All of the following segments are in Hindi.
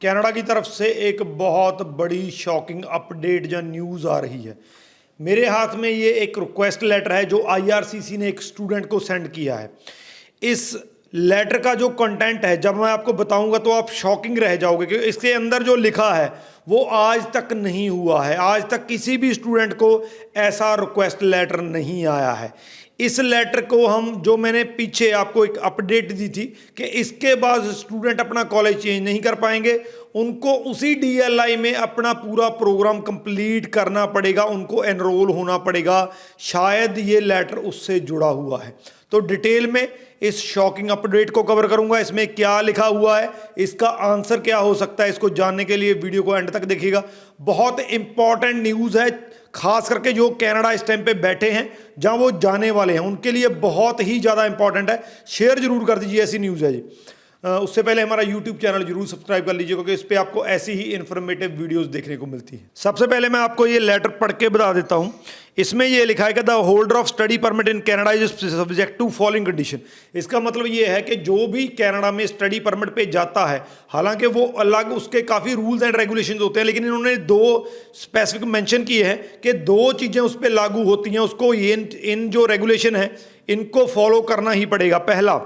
कनाडा की तरफ से एक बहुत बड़ी शॉकिंग अपडेट या न्यूज़ आ रही है। मेरे हाथ में ये एक रिक्वेस्ट लेटर है जो आईआरसीसी ने एक स्टूडेंट को सेंड किया है। इस लेटर का जो कंटेंट है जब मैं आपको बताऊंगा तो आप शॉकिंग रह जाओगे क्योंकि इसके अंदर जो लिखा है वो आज तक नहीं हुआ है। आज तक किसी भी स्टूडेंट को ऐसा रिक्वेस्ट लेटर नहीं आया है। इस लेटर को हम जो मैंने पीछे आपको एक अपडेट दी थी कि इसके बाद स्टूडेंट अपना कॉलेज चेंज नहीं कर पाएंगे, उनको उसी डीएलआई में अपना पूरा प्रोग्राम कंप्लीट करना पड़ेगा, उनको एनरोल होना पड़ेगा। शायद ये लेटर उससे जुड़ा हुआ है। तो डिटेल में इस शॉकिंग अपडेट को कवर करूंगा। इसमें क्या लिखा हुआ है, इसका आंसर क्या हो सकता है, इसको जानने के लिए वीडियो को एंड तक देखिएगा। बहुत इंपॉर्टेंट न्यूज़ है, खास करके जो कनाडा इस टाइम पे बैठे हैं जहां वो जाने वाले हैं उनके लिए बहुत ही ज़्यादा इंपॉर्टेंट है। शेयर जरूर कर दीजिए, ऐसी न्यूज़ है जी। उससे पहले हमारा यूट्यूब चैनल जरूर सब्सक्राइब कर लीजिए क्योंकि इस पे आपको ऐसी ही इन्फॉर्मेटिव वीडियोस देखने को मिलती है। सबसे पहले मैं आपको ये लेटर पढ़ के बता देता हूँ। इसमें ये लिखा है कि the holder of study permit in Canada is subject to following condition. इसका मतलब ये है कि जो भी कनाडा में स्टडी परमिट पे जाता है, हालांकि वो अलग उसके काफ़ी रूल्स एंड रेगुलेशन होते हैं, लेकिन इन्होंने दो स्पेसिफिक मेंशन किए हैं कि दो चीज़ें उस पर लागू होती हैं। उसको इन जो रेगुलेशन है इनको फॉलो करना ही पड़ेगा। पहला,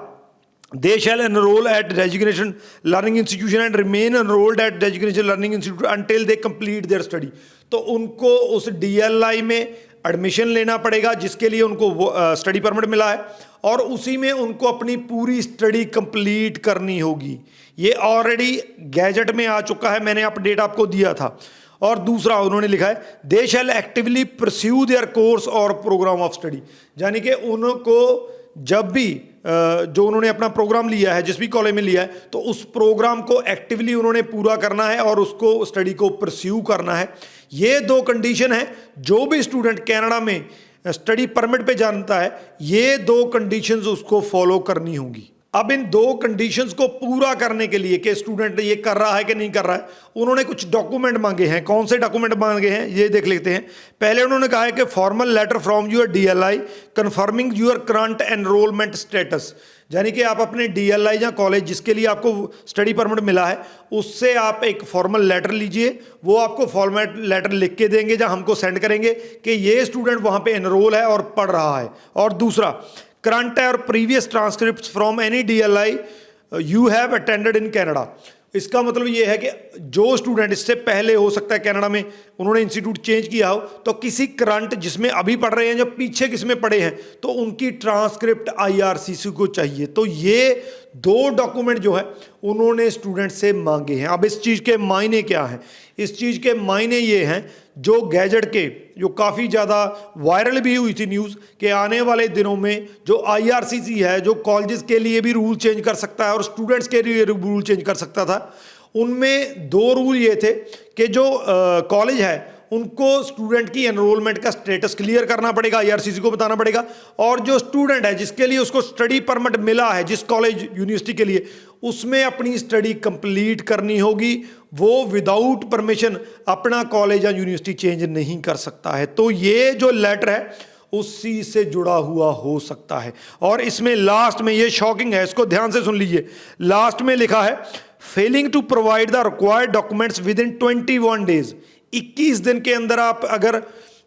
they shall enroll at designation learning institution and remain enrolled at designation learning institute until they complete their study। तो उनको उस डीएलआई में एडमिशन लेना पड़ेगा जिसके लिए उनको स्टडी परमिट मिला है और उसी में उनको अपनी पूरी स्टडी कंप्लीट करनी होगी। ये ऑलरेडी गैजेट में आ चुका है, मैंने अपडेट आपको दिया था। और दूसरा उन्होंने लिखा है दे शैल एक्टिवली परस्यू देयर कोर्स और प्रोग्राम ऑफ स्टडी, यानी कि उनको जब भी जो उन्होंने अपना प्रोग्राम लिया है, जिस भी कॉलेज में लिया है, तो उस प्रोग्राम को एक्टिवली उन्होंने पूरा करना है और उसको स्टडी को परस्यू करना है। ये दो कंडीशन है। जो भी स्टूडेंट कनाडा में स्टडी परमिट पे जानता है, ये दो कंडीशंस उसको फॉलो करनी होगी। अब इन दो कंडीशंस को पूरा करने के लिए कि स्टूडेंट ये कर रहा है कि नहीं कर रहा है, उन्होंने कुछ डॉक्यूमेंट मांगे हैं। कौन से डॉक्यूमेंट मांगे हैं ये देख लेते हैं। पहले उन्होंने कहा है कि formal letter from your DLI confirming your current enrolment status, यानी कि आप अपने डीएलआई या कॉलेज जिसके लिए आपको स्टडी परमिट मिला है उससे आप एक फॉर्मल लेटर लीजिए। वो आपको फॉर्मेट लेटर लिख के देंगे जहां हमको सेंड करेंगे कि ये स्टूडेंट वहां पे एनरोल है और पढ़ रहा है। और दूसरा, करंट और previous transcripts from any DLI you have attended in Canada. इसका मतलब ये है कि जो स्टूडेंट इससे पहले हो सकता है कनाडा में उन्होंने इंस्टीट्यूट चेंज किया हो, तो किसी करंट जिसमें अभी पढ़ रहे हैं या पीछे किसमें पढ़े हैं, तो उनकी ट्रांसक्रिप्ट आईआरसीसी को चाहिए। तो ये दो डॉक्यूमेंट जो है उन्होंने स्टूडेंट से मांगे हैं। अब इस चीज़ के मायने क्या हैं? इस चीज़ के मायने ये हैं, जो गैजेट के जो काफ़ी ज़्यादा वायरल भी हुई थी न्यूज़ कि आने वाले दिनों में जो आईआरसीसी है, जो कॉलेजेस के लिए भी रूल चेंज कर सकता है और स्टूडेंट्स के लिए रूल चेंज कर सकता था, उनमें दो रूल ये थे कि जो कॉलेज है उनको स्टूडेंट की एनरोलमेंट का स्टेटस क्लियर करना पड़ेगा, आईआरसीसी को बताना पड़ेगा, और जो स्टूडेंट है जिसके लिए उसको स्टडी परमिट मिला है जिस कॉलेज यूनिवर्सिटी के लिए, उसमें अपनी स्टडी कंप्लीट करनी होगी। वो विदाउट परमिशन अपना कॉलेज या यूनिवर्सिटी चेंज नहीं कर सकता है। तो ये जो लेटर है उसी से जुड़ा हुआ हो सकता है। और इसमें लास्ट में ये शॉकिंग है, इसको ध्यान से सुन लीजिए। लास्ट में लिखा है failing to provide the required documents within 21 days. 21 दिन के अंदर आप अगर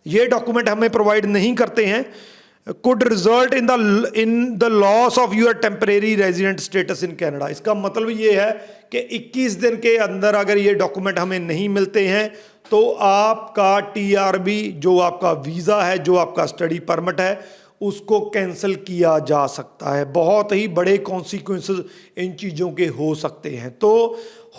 ये डॉक्यूमेंट हमें प्रोवाइड नहीं करते हैं, could result in the loss of your temporary resident status in Canada। इसका मतलब ये है कि 21 दिन के अंदर अगर ये डॉक्यूमेंट हमें नहीं मिलते हैं तो आपका टीआरबी, जो आपका वीज़ा है, जो आपका स्टडी परमिट है, उसको कैंसिल किया जा सकता है। बहुत ही बड़े कॉन्सिक्वेंसेस इन चीज़ों के हो सकते हैं। तो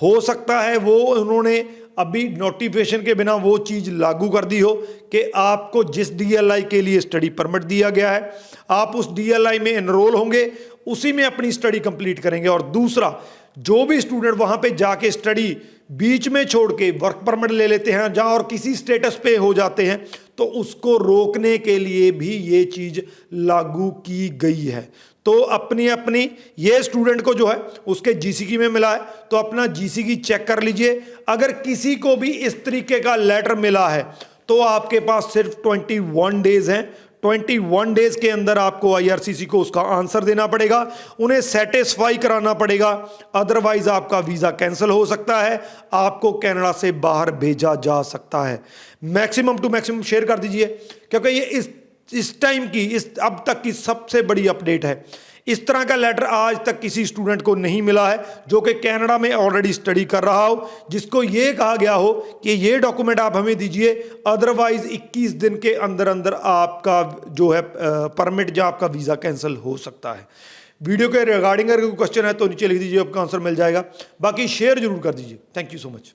हो सकता है वो उन्होंने अभी नोटिफिकेशन के बिना वो चीज़ लागू कर दी हो कि आपको जिस डीएलआई के लिए स्टडी परमिट दिया गया है आप उस डीएलआई में एनरोल होंगे, उसी में अपनी स्टडी कंप्लीट करेंगे। और दूसरा, जो भी स्टूडेंट वहाँ पे जाके स्टडी बीच में छोड़ के वर्क परमिट ले लेते हैं जहाँ और किसी स्टेटस पे हो जाते हैं, तो उसको रोकने के लिए भी ये चीज़ लागू की गई है। तो अपनी अपनी ये स्टूडेंट को जो है उसके जीसीकी में मिला है तो अपना जीसीकी चेक कर लीजिए। अगर किसी को भी इस तरीके का लेटर मिला है तो आपके पास सिर्फ 21 डेज हैं 21 डेज के अंदर आपको आईआरसीसी को उसका आंसर देना पड़ेगा, उन्हें सेटिस्फाई कराना पड़ेगा, अदरवाइज आपका वीज़ा कैंसिल हो सकता है, आपको कनाडा से बाहर भेजा जा सकता है। मैक्सिमम टू मैक्सिमम शेयर कर दीजिए, क्योंकि ये इस टाइम की, इस अब तक की सबसे बड़ी अपडेट है। इस तरह का लेटर आज तक किसी स्टूडेंट को नहीं मिला है जो कि कनाडा में ऑलरेडी स्टडी कर रहा हो, जिसको ये कहा गया हो कि ये डॉक्यूमेंट आप हमें दीजिए, अदरवाइज 21 दिन के अंदर अंदर आपका जो है परमिट या आपका वीज़ा कैंसिल हो सकता है। वीडियो के रिगार्डिंग अगर कोई क्वेश्चन है तो नीचे लिख दीजिए, आपका आंसर मिल जाएगा। बाकी शेयर जरूर कर दीजिए। Thank you so much.